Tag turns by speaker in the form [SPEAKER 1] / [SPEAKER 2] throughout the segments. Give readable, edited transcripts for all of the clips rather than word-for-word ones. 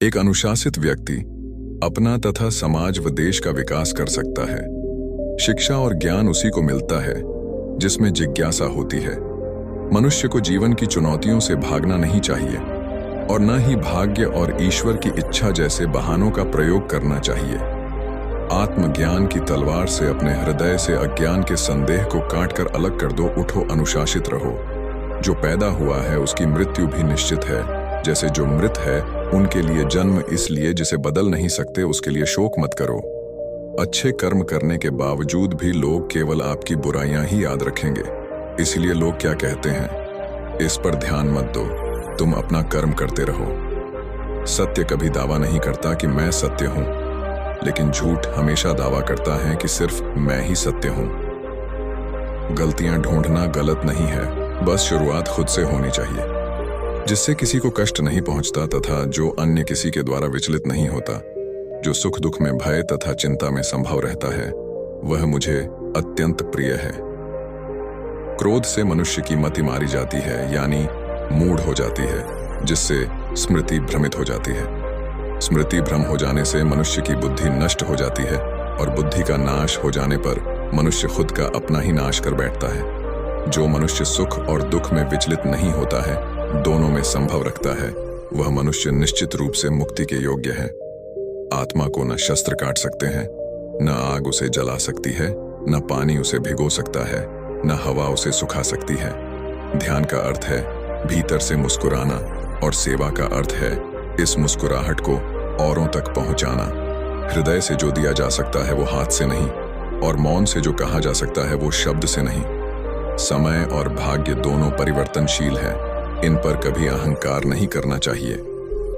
[SPEAKER 1] एक अनुशासित व्यक्ति अपना तथा समाज व देश का विकास कर सकता है। शिक्षा और ज्ञान उसी को मिलता है जिसमें जिज्ञासा होती है। मनुष्य को जीवन की चुनौतियों से भागना नहीं चाहिए और न ही भाग्य और ईश्वर की इच्छा जैसे बहानों का प्रयोग करना चाहिए। आत्मज्ञान की तलवार से अपने हृदय से अज्ञान के संदेह को काटकर अलग कर दो। उठो, अनुशासित रहो। जो पैदा हुआ है उसकी मृत्यु भी निश्चित है। जैसे जो मृत है उनके लिए जन्म इसलिए जिसे बदल नहीं सकते, उसके लिए शोक मत करो। अच्छे कर्म करने के बावजूद भी लोग केवल आपकी बुराइयां ही याद रखेंगे। इसलिए लोग क्या कहते हैं, इस पर ध्यान मत दो, तुम अपना कर्म करते रहो। सत्य कभी दावा नहीं करता कि मैं सत्य हूं, लेकिन झूठ हमेशा दावा करता है कि सिर्फ मैं ही सत्य हूं। गलतियां ढूंढना गलत नहीं है, बस शुरुआत खुद से होनी चाहिए। जिससे किसी को कष्ट नहीं पहुंचता तथा जो अन्य किसी के द्वारा विचलित नहीं होता, जो सुख दुख में भय तथा चिंता में संभव रहता है, वह मुझे अत्यंत प्रिय है। क्रोध से मनुष्य की मति मारी जाती है, यानी मूढ़ हो जाती है, जिससे स्मृति भ्रमित हो जाती है। स्मृति भ्रम हो जाने से मनुष्य की बुद्धि नष्ट हो जाती है और बुद्धि का नाश हो जाने पर मनुष्य खुद का अपना ही नाश कर बैठता है। जो मनुष्य सुख और दुख में विचलित नहीं होता है, दोनों में संभव रखता है, वह मनुष्य निश्चित रूप से मुक्ति के योग्य है। आत्मा को न शस्त्र काट सकते हैं, न आग उसे जला सकती है, न पानी उसे भिगो सकता है, न हवा उसे सुखा सकती है। ध्यान का अर्थ है भीतर से मुस्कुराना और सेवा का अर्थ है इस मुस्कुराहट को औरों तक पहुंचाना। हृदय से जो दिया जा सकता है वो हाथ से नहीं, और मौन से जो कहा जा सकता है वो शब्द से नहीं। समय और भाग्य दोनों परिवर्तनशील है, इन पर कभी अहंकार नहीं करना चाहिए।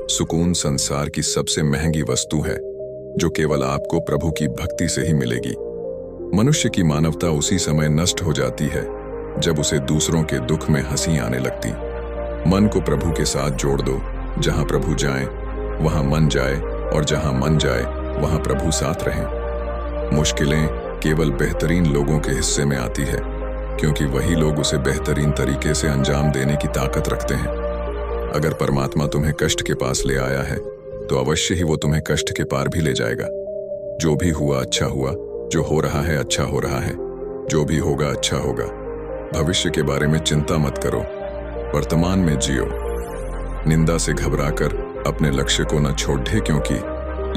[SPEAKER 1] सुकून संसार की सबसे महंगी वस्तु है, जो केवल आपको प्रभु की भक्ति से ही मिलेगी। मनुष्य की मानवता उसी समय नष्ट हो जाती है जब उसे दूसरों के दुख में हंसी आने लगती। मन को प्रभु के साथ जोड़ दो। जहां प्रभु जाए वहां मन जाए, और जहां मन जाए वहां प्रभु साथ रहे। मुश्किलें केवल बेहतरीन लोगों के हिस्से में आती है, क्योंकि वही लोग उसे बेहतरीन तरीके से अंजाम देने की ताकत रखते हैं। अगर परमात्मा तुम्हें कष्ट के पास ले आया है तो अवश्य ही वो तुम्हें कष्ट के पार भी ले जाएगा। जो भी हुआ अच्छा हुआ, जो हो रहा है अच्छा हो रहा है, जो भी होगा अच्छा होगा। भविष्य के बारे में चिंता मत करो, वर्तमान में जियो। निंदा से घबराकर अपने लक्ष्य को न छोड़ दे, क्योंकि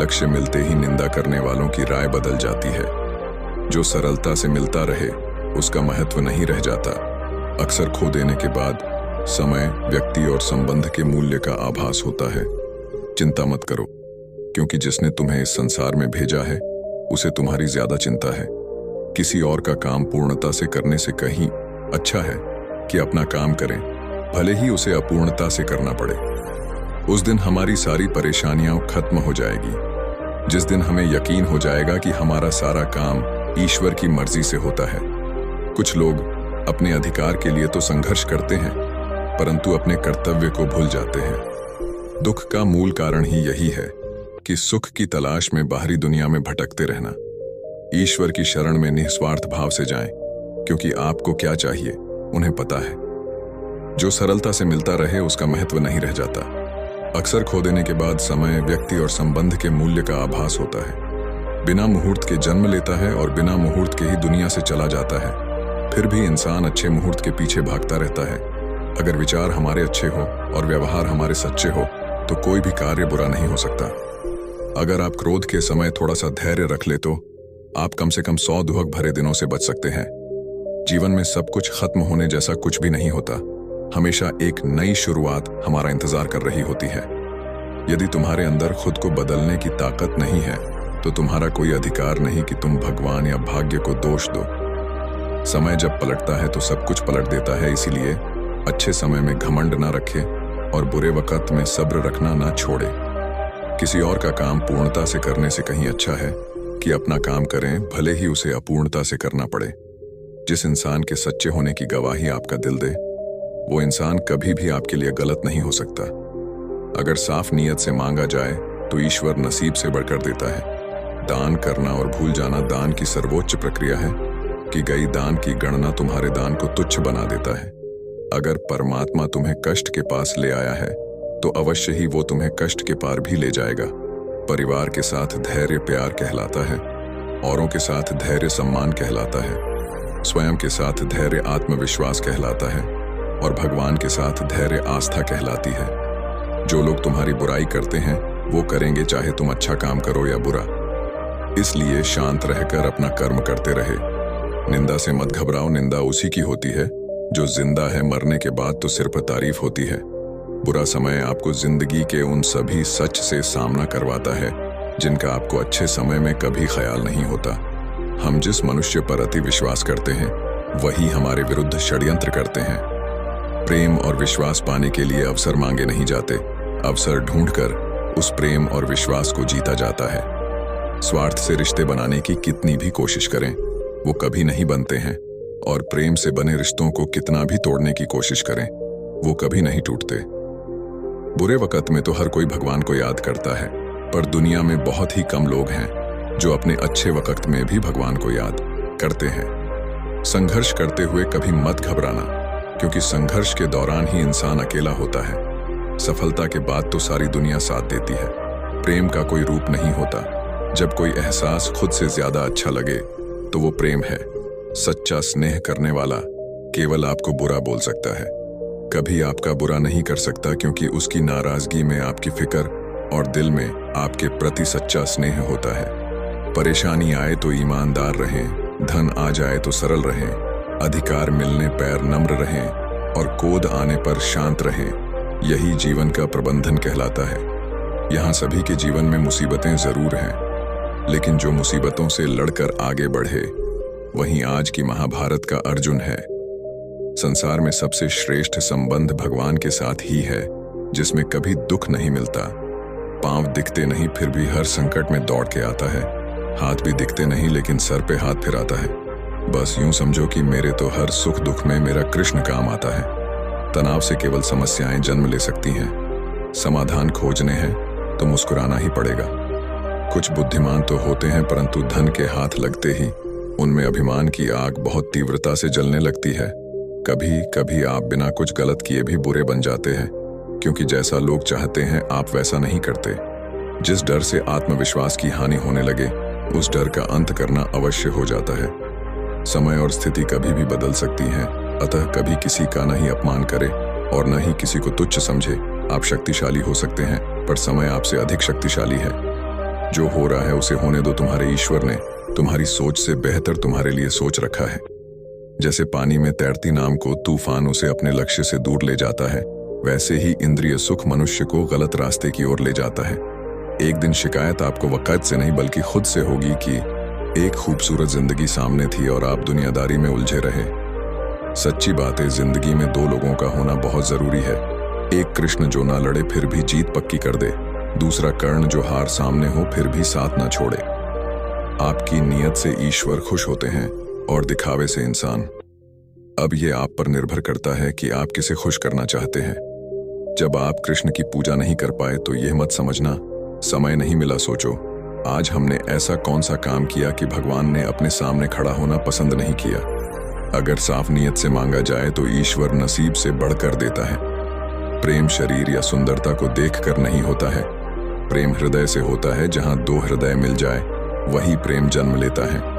[SPEAKER 1] लक्ष्य मिलते ही निंदा करने वालों की राय बदल जाती है। जो सरलता से मिलता रहे उसका महत्व नहीं रह जाता। अक्सर खो देने के बाद समय, व्यक्ति और संबंध के मूल्य का आभास होता है। चिंता मत करो, क्योंकि जिसने तुम्हें इस संसार में भेजा है उसे तुम्हारी ज्यादा चिंता है। किसी और का काम पूर्णता से करने से कहीं अच्छा है कि अपना काम करें, भले ही उसे अपूर्णता से करना पड़े। उस दिन हमारी सारी परेशानियां खत्म हो जाएगी, जिस दिन हमें यकीन हो जाएगा कि हमारा सारा काम ईश्वर की मर्जी से होता है। कुछ लोग अपने अधिकार के लिए तो संघर्ष करते हैं, परंतु अपने कर्तव्य को भूल जाते हैं। दुख का मूल कारण ही यही है कि सुख की तलाश में बाहरी दुनिया में भटकते रहना। ईश्वर की शरण में निस्वार्थ भाव से जाएं, क्योंकि आपको क्या चाहिए उन्हें पता है। जो सरलता से मिलता रहे उसका महत्व नहीं रह जाता। अक्सर खो देने के बाद समय, व्यक्ति और संबंध के मूल्य का आभास होता है। बिना मुहूर्त के जन्म लेता है और बिना मुहूर्त के ही दुनिया से चला जाता है। फिर भी इंसान अच्छे मुहूर्त के पीछे भागता रहता है। अगर विचार हमारे अच्छे हो और व्यवहार हमारे सच्चे हो तो कोई भी कार्य बुरा नहीं हो सकता। अगर आप क्रोध के समय थोड़ा सा धैर्य रख ले तो आप कम से कम 100 दुहक भरे दिनों से बच सकते हैं। जीवन में सब कुछ खत्म होने जैसा कुछ भी नहीं होता। हमेशा एक नई शुरुआत हमारा इंतजार कर रही होती है। यदि तुम्हारे अंदर खुद को बदलने की ताकत नहीं है तो तुम्हारा कोई अधिकार नहीं कि तुम भगवान या भाग्य को दोष दो। समय जब पलटता है तो सब कुछ पलट देता है। इसीलिए अच्छे समय में घमंड ना रखे और बुरे वक्त में सब्र रखना ना छोड़े। किसी और का काम पूर्णता से करने से कहीं अच्छा है कि अपना काम करें, भले ही उसे अपूर्णता से करना पड़े। जिस इंसान के सच्चे होने की गवाही आपका दिल दे, वो इंसान कभी भी आपके लिए गलत नहीं हो सकता। अगर साफ नीयत से मांगा जाए तो ईश्वर नसीब से बढ़कर देता है। दान करना और भूल जाना दान की सर्वोच्च प्रक्रिया है कि गई दान की गणना तुम्हारे दान को तुच्छ बना देता है। अगर परमात्मा तुम्हें कष्ट के पास ले आया है तो अवश्य ही वो तुम्हें कष्ट के पार भी ले जाएगा। परिवार के साथ धैर्य प्यार कहलाता है, औरों के साथ धैर्य सम्मान कहलाता है, स्वयं के साथ धैर्य आत्मविश्वास कहलाता है और भगवान के साथ धैर्य आस्था कहलाती है। जो लोग तुम्हारी बुराई करते हैं वो करेंगे चाहे तुम अच्छा काम करो या बुरा, इसलिए शांत रहकर अपना कर्म करते रहे। निंदा से मत घबराओ, निंदा उसी की होती है जो जिंदा है, मरने के बाद तो सिर्फ तारीफ होती है। बुरा समय आपको जिंदगी के उन सभी सच से सामना करवाता है जिनका आपको अच्छे समय में कभी ख्याल नहीं होता। हम जिस मनुष्य पर अति विश्वास करते हैं वही हमारे विरुद्ध षड्यंत्र करते हैं। प्रेम और विश्वास पाने के लिए अवसर मांगे नहीं जाते, अवसर ढूंढकर उस प्रेम और विश्वास को जीता जाता है। स्वार्थ से रिश्ते बनाने की कितनी भी कोशिश करें वो कभी नहीं बनते हैं, और प्रेम से बने रिश्तों को कितना भी तोड़ने की कोशिश करें वो कभी नहीं टूटते। बुरे वक्त में तो हर कोई भगवान को याद करता है, पर दुनिया में बहुत ही कम लोग हैं जो अपने अच्छे वक्त में भी भगवान को याद करते हैं। संघर्ष करते हुए कभी मत घबराना, क्योंकि संघर्ष के दौरान ही इंसान अकेला होता है। सफलता के बाद तो सारी दुनिया साथ देती है। प्रेम का कोई रूप नहीं होता। जब कोई एहसास खुद से ज्यादा अच्छा लगे तो वो प्रेम है। सच्चा स्नेह करने वाला केवल आपको बुरा बोल सकता है, कभी आपका बुरा नहीं कर सकता, क्योंकि उसकी नाराजगी में आपकी फिक्र और दिल में आपके प्रति सच्चा स्नेह होता है। परेशानी आए तो ईमानदार रहें, धन आ जाए तो सरल रहें, अधिकार मिलने पैर नम्र रहें और क्रोध आने पर शांत रहें। यही जीवन का प्रबंधन कहलाता है। यहाँ सभी के जीवन में मुसीबतें जरूर हैं, लेकिन जो मुसीबतों से लड़कर आगे बढ़े वहीं आज की महाभारत का अर्जुन है। संसार में सबसे श्रेष्ठ संबंध भगवान के साथ ही है, जिसमें कभी दुख नहीं मिलता। पांव दिखते नहीं फिर भी हर संकट में दौड़ के आता है, हाथ भी दिखते नहीं लेकिन सर पे हाथ फिराता है। बस यूं समझो कि मेरे तो हर सुख दुख में मेरा कृष्ण काम आता है। तनाव से केवल समस्याएं जन्म ले सकती हैं, समाधान खोजने हैं तो मुस्कुराना ही पड़ेगा। कुछ बुद्धिमान तो होते हैं, परंतु धन के हाथ लगते ही उनमें अभिमान की आग बहुत तीव्रता से जलने लगती है। कभी कभी आप बिना कुछ गलत किए भी बुरे बन जाते हैं, क्योंकि जैसा लोग चाहते हैं आप वैसा नहीं करते। जिस डर से आत्मविश्वास की हानि होने लगे उस डर का अंत करना अवश्य हो जाता है। समय और स्थिति कभी भी बदल सकती हैं, अतः कभी किसी का न ही अपमान करें और न ही किसी को तुच्छ समझे। आप शक्तिशाली हो सकते हैं, पर समय आपसे अधिक शक्तिशाली है। जो हो रहा है उसे होने दो। तुम्हारे ईश्वर ने तुम्हारी सोच से बेहतर तुम्हारे लिए सोच रखा है। जैसे पानी में तैरती नाव को तूफान उसे अपने लक्ष्य से दूर ले जाता है, वैसे ही इंद्रिय सुख मनुष्य को गलत रास्ते की ओर ले जाता है। एक दिन शिकायत आपको वक़्त से नहीं बल्कि खुद से होगी कि एक खूबसूरत जिंदगी सामने थी और आप दुनियादारी में उलझे रहे। सच्ची बात है, जिंदगी में दो लोगों का होना बहुत जरूरी है। एक कृष्ण जो ना लड़े फिर भी जीत पक्की कर दे, दूसरा कर्ण जो हार सामने हो फिर भी साथ ना छोड़े। आपकी नीयत से ईश्वर खुश होते हैं और दिखावे से इंसान। अब ये आप पर निर्भर करता है कि आप किसे खुश करना चाहते हैं। जब आप कृष्ण की पूजा नहीं कर पाए तो यह मत समझना समय नहीं मिला। सोचो, आज हमने ऐसा कौन सा काम किया कि भगवान ने अपने सामने खड़ा होना पसंद नहीं किया। अगर साफ नीयत से मांगा जाए तो ईश्वर नसीब से बढ़कर देता है। प्रेम शरीर या सुंदरता को देखकर नहीं होता है, प्रेम हृदय से होता है। जहां दो हृदय मिल जाए वही प्रेम जन्म लेता है।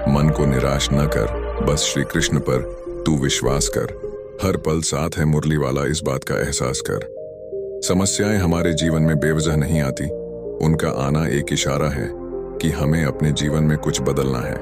[SPEAKER 1] मन को निराश न कर, बस श्री कृष्ण पर तू विश्वास कर। हर पल साथ है मुरली वाला, इस बात का एहसास कर। समस्याएं हमारे जीवन में बेवजह नहीं आती, उनका आना एक इशारा है कि हमें अपने जीवन में कुछ बदलना है।